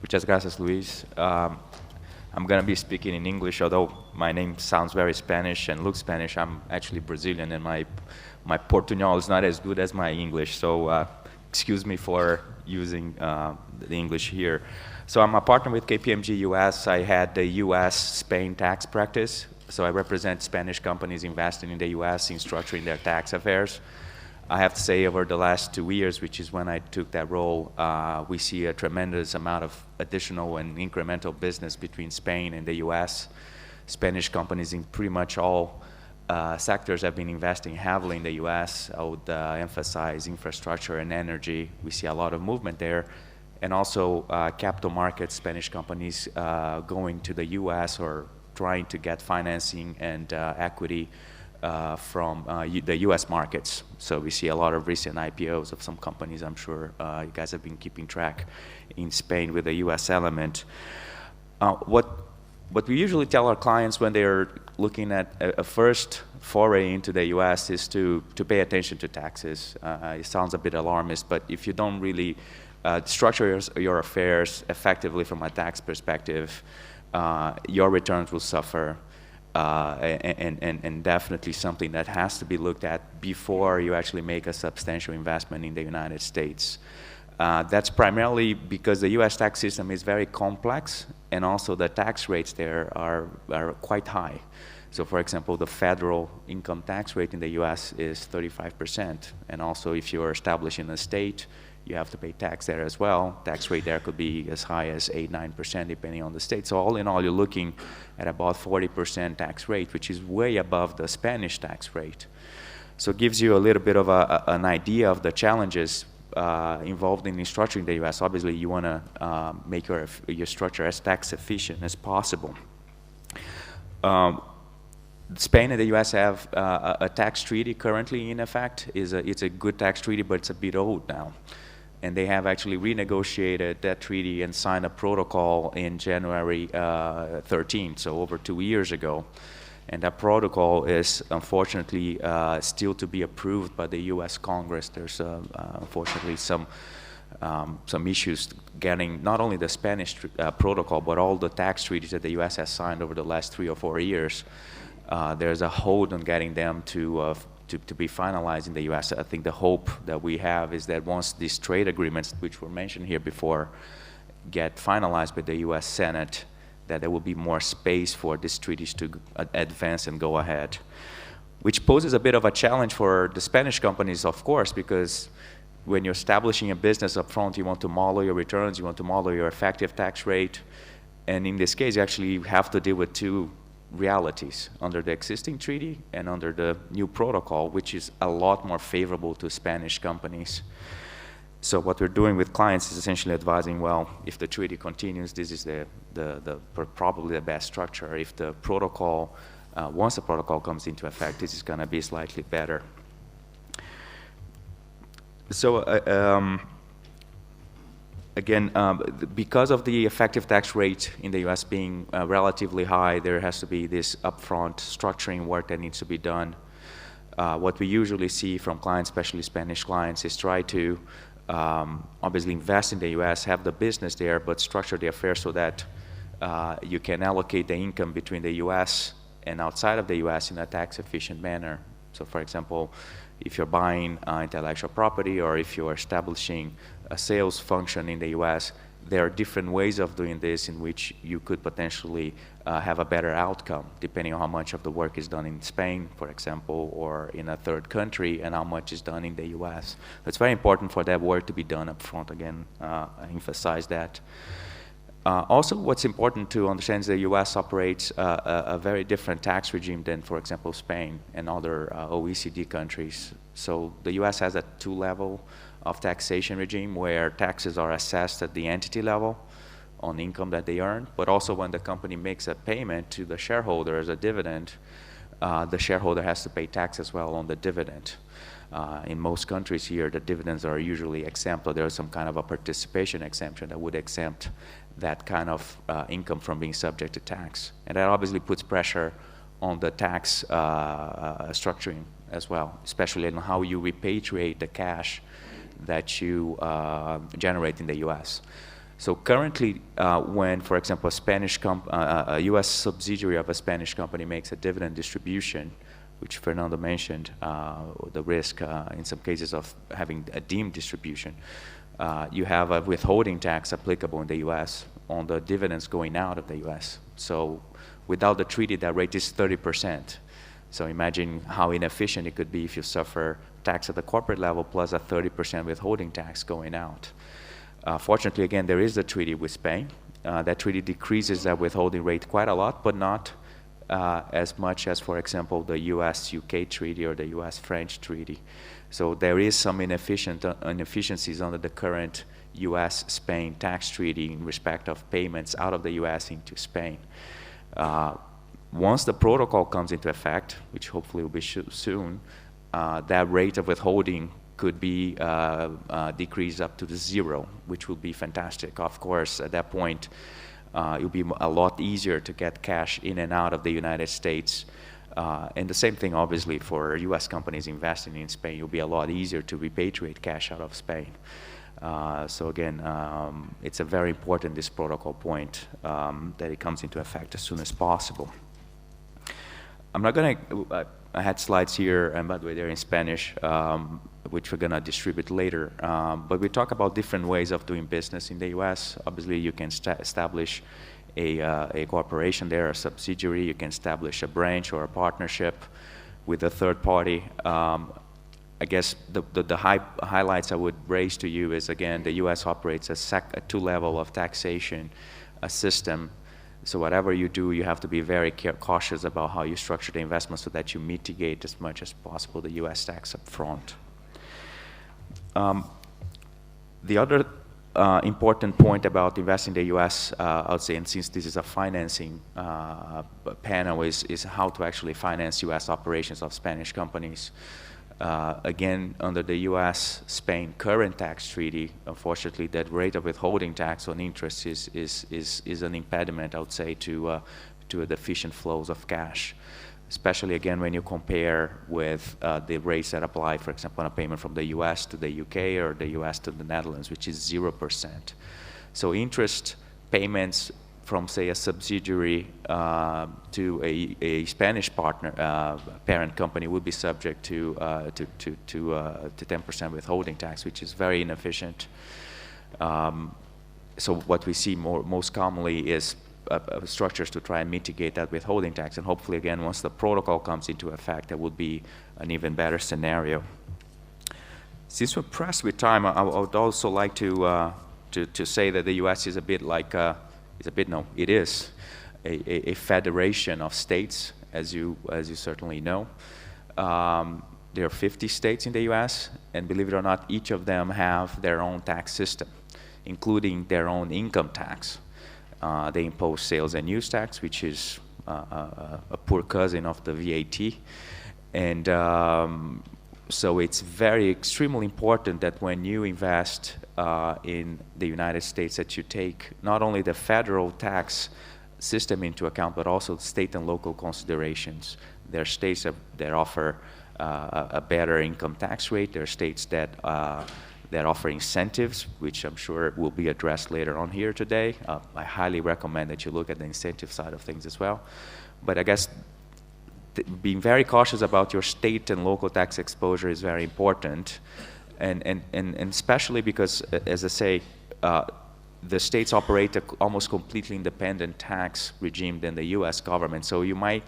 Muchas gracias, Luis. I'm going to be speaking in English, although my name sounds very Spanish and looks Spanish. I'm actually Brazilian, and my Portuñol is not as good as my English, so excuse me for using the English here. So I'm a partner with KPMG US. I had the US-Spain tax practice, so I represent Spanish companies investing in the US in structuring their tax affairs. I have to say, over the last 2 years, which is when I took that role, we see a tremendous amount of additional and incremental business between Spain and the US. Spanish companies in pretty much all sectors have been investing heavily in the US. I would emphasize infrastructure and energy. We see a lot of movement there. And also capital markets, Spanish companies going to the US or trying to get financing and equity from the US markets. So we see a lot of recent IPOs of some companies. I'm sure you guys have been keeping track in Spain with the US element. What we usually tell our clients when they're looking at a first foray into the US is to pay attention to taxes. It sounds a bit alarmist, but if you don't really structure your affairs effectively from a tax perspective, your returns will suffer. And definitely something that has to be looked at before you actually make a substantial investment in the United States. That's primarily because the US tax system is very complex, and also the tax rates there are quite high. So for example, the federal income tax rate in the US is 35%, and also if you're established in a state, you have to pay tax there as well. Tax rate there could be as high as 8–9% depending on the state. So all in all, you're looking at about 40% tax rate, which is way above the Spanish tax rate. So it gives you a little bit of an idea of the challenges involved in structuring the US. Obviously, you want to make your structure as tax efficient as possible. Spain and the US have a tax treaty currently in effect. It's a good tax treaty, but it's a bit old now. And they have actually renegotiated that treaty and signed a protocol in January 13, so over 2 years ago. And that protocol is unfortunately still to be approved by the US Congress. There's unfortunately some issues getting not only the Spanish protocol, but all the tax treaties that the US has signed over the last 3 or 4 years. There's a hold on getting them to be finalized in the US. I think the hope that we have is that once these trade agreements, which were mentioned here before, get finalized by the US Senate, that there will be more space for these treaties to advance and go ahead. Which poses a bit of a challenge for the Spanish companies, of course, because when you're establishing a business up front, you want to model your returns, you want to model your effective tax rate, and in this case, you actually have to deal with two realities, under the existing treaty and under the new protocol, which is a lot more favorable to Spanish companies. So what we're doing with clients is essentially advising, well, if the treaty continues, this is probably the best structure. If the protocol, once the protocol comes into effect, this is going to be slightly better. So again, because of the effective tax rate in the US being relatively high, there has to be this upfront structuring work that needs to be done. What we usually see from clients, especially Spanish clients, is try to obviously invest in the US, have the business there, but structure the affairs so that you can allocate the income between the US and outside of the US in a tax efficient manner. So for example, if you're buying intellectual property or if you're establishing a sales function in the US, there are different ways of doing this in which you could potentially have a better outcome depending on how much of the work is done in Spain, for example, or in a third country, and how much is done in the US. It's very important for that work to be done up front. Again, I emphasize that. Also, what's important to understand is the US operates a very different tax regime than, for example, Spain and other OECD countries. So the US has a two-level of taxation regime where taxes are assessed at the entity level on income that they earn, but also when the company makes a payment to the shareholder as a dividend, the shareholder has to pay tax as well on the dividend. In most countries here, the dividends are usually exempt, or there is some kind of a participation exemption that would exempt that kind of income from being subject to tax. And that obviously puts pressure on the tax structuring as well, especially in how you repatriate the cash that you generate in the US. So currently, when, for example, a U.S. subsidiary of a Spanish company makes a dividend distribution, which Fernando mentioned, the risk in some cases of having a deemed distribution, you have a withholding tax applicable in the U.S. on the dividends going out of the U.S. So without the treaty, that rate is 30%. So imagine how inefficient it could be if you suffer tax at the corporate level plus a 30% withholding tax going out. Fortunately, again, there is a treaty with Spain. That treaty decreases that withholding rate quite a lot, but not as much as, for example, the U.S.-UK treaty or the U.S.-French treaty. So there is some inefficiencies under the current U.S.-Spain tax treaty in respect of payments out of the U.S. into Spain. Once the protocol comes into effect, which hopefully will be soon, that rate of withholding could be decreased up to 0, which will be fantastic. Of course, at that point, it will be a lot easier to get cash in and out of the United States. And the same thing, obviously, for U.S. companies investing in Spain. It will be a lot easier to repatriate cash out of Spain. So again, it's a very important, this protocol point, that it comes into effect as soon as possible. I'm not going to, I had slides here, and by the way, they're in Spanish, which we're going to distribute later. But we talk about different ways of doing business in the U.S. Obviously, you can establish a corporation there, a subsidiary. You can establish a branch or a partnership with a third party. I guess the highlights I would raise to you is, again, the U.S. operates a two-level of taxation system. So whatever you do, you have to be very cautious about how you structure the investment so that you mitigate as much as possible the U.S. tax up front. The other important point about investing in the U.S., I would say, and since this is a financing panel, is how to actually finance U.S. operations of Spanish companies. Again, under the U.S.-Spain current tax treaty, unfortunately, that rate of withholding tax on interest is an impediment, I would say, to the efficient flows of cash. Especially, again, when you compare with the rates that apply, for example, on a payment from the U.S. to the U.K. or the U.S. to the Netherlands, which is 0%. So interest payments from, say, a subsidiary to a Spanish partner, parent company would be subject to 10% withholding tax, which is very inefficient. So what we see most commonly is structures to try and mitigate that withholding tax, and hopefully, again, once the protocol comes into effect, that would be an even better scenario. Since we're pressed with time, I would also like to say that the U.S. is a bit like it is a federation of states, as you certainly know. There are 50 states in the U.S., and believe it or not, each of them have their own tax system, including their own income tax. They impose sales and use tax, which is a poor cousin of the VAT. And so it's extremely important that when you invest in the United States, that you take not only the federal tax system into account, but also state and local considerations. There are states that offer a better income tax rate. There are states that offer incentives, which I'm sure will be addressed later on here today. I highly recommend that you look at the incentive side of things as well. But I guess being very cautious about your state and local tax exposure is very important, and especially because, as I say, the states operate an almost completely independent tax regime than the U.S. government. So you might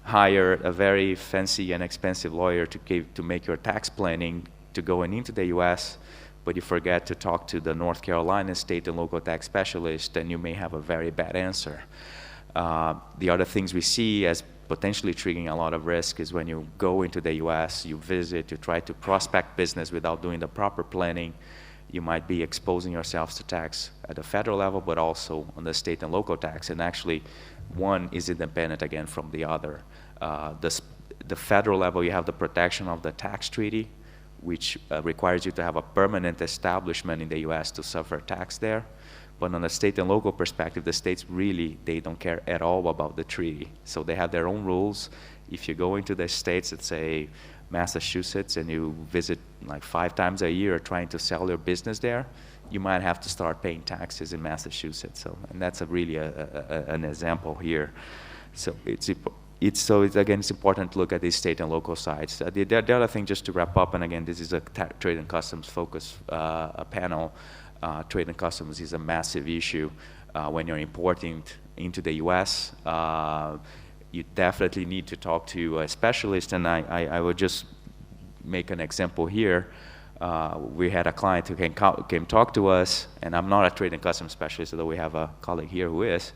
hire a very fancy and expensive lawyer to make your tax planning to going into the U.S., but you forget to talk to the North Carolina state and local tax specialist, and you may have a very bad answer. The other things we see as potentially triggering a lot of risk is when you go into the U.S., you visit, you try to prospect business without doing the proper planning, you might be exposing yourselves to tax at the federal level, but also on the state and local tax. And actually, one is independent, again, from the other. The federal level, you have the protection of the tax treaty, which requires you to have a permanent establishment in the U.S. to suffer tax there. But on the state and local perspective, the states really, they don't care at all about the treaty. So they have their own rules. If you go into the states, let's say Massachusetts, and you visit like 5 times a year trying to sell your business there, you might have to start paying taxes in Massachusetts. So, and that's really an example here. So again, it's important to look at these state and local sides. The other thing, just to wrap up, and again, this is a trade and customs focus panel. Trade and customs is a massive issue when you're importing into the U.S. You definitely need to talk to a specialist, and I would just make an example here. We had a client who came talk to us, and I'm not a trade and customs specialist, although we have a colleague here who is,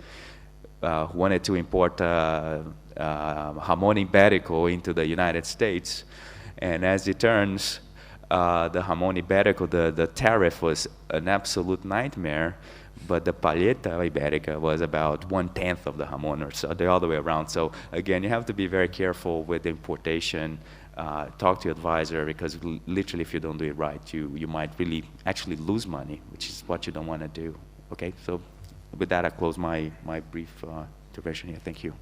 who wanted to import jamón ibérico into the United States. And as it turns, the jamón ibérico, the tariff was an absolute nightmare, but the paleta ibérica was about 1/10 of the jamón, or so the other way around. So again, you have to be very careful with the importation. Talk to your advisor, because literally if you don't do it right, you might really actually lose money, which is what you don't want to do. Okay, so with that, I close my brief intervention here. Thank you.